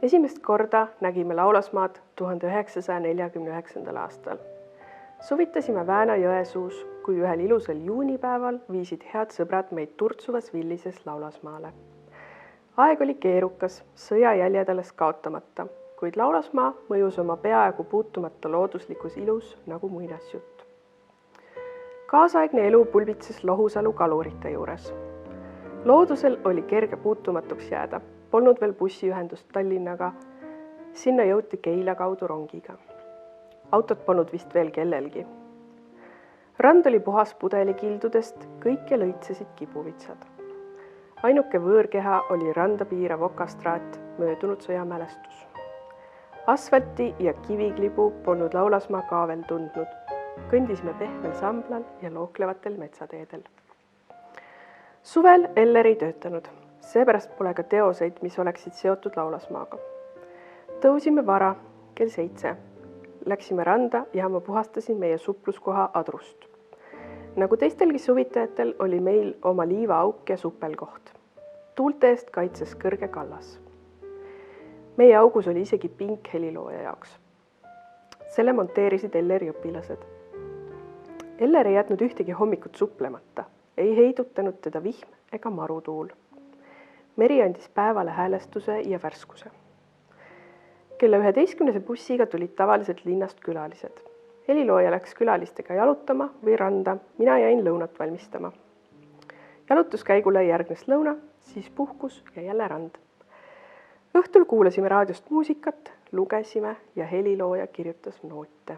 Esimest korda nägime Laulasmaad 1949. aastal. Suvitasime Vääna jõesuus, kui ühel ilusal juunipäeval viisid head sõbrad meid turtsuvas villises Laulasmaale. Aeg oli keerukas, sõja jäljed alles kaotamata, kuid Laulasmaa mõjus oma peaaegu puutumata looduslikus ilus nagu muinasjutt. Kaasaegne elu pulbitses Lohusalu kalurite juures. Loodusel oli kerge puutumatuks jääda, polnud veel bussiühendust Tallinnaga, sinna jõuti Keila kaudu rongiga. Autot polnud vist veel kellelgi. Rand oli puhas pudelikildudest, kõike lõitsesid kibuvitsad. Ainuke võõrkeha oli randa piirav okastraat, möödunud sõjamälestus. Asfalti ja kiviklibu polnud Laulasmaa ka veel tundnud. Kõndisime pehmel samblal ja looklevatel metsateedel. Suvel Eller ei töötanud, seepärast pole ka teoseid, mis oleksid seotud Laulasmaaga. Tõusime vara, kell 7. Läksime randa ja ma puhastasin meie supluskoha adrust. Nagu teistelgi suvitajatel oli meil oma liivaauk ja supelkoht. Tuulte eest kaitses kõrge kallas. Meie augus oli isegi pink helilooja jaoks. Selle monteerisid Elleri õpilased. Eller ei jätnud ühtegi hommikut suplemata, ei heidutanud teda vihm ega marutuul. Meri andis päevale häälestuse ja värskuse. Kella 11 bussiga tulid tavaliselt linnast külalised. Helilooja läks külalistega jalutama või randa, mina jäin lõunat valmistama. Jalutuskäigule järgnes lõuna, siis puhkus ja jälle rand. Õhtul kuulasime raadiost muusikat, lugesime ja helilooja kirjutas noote.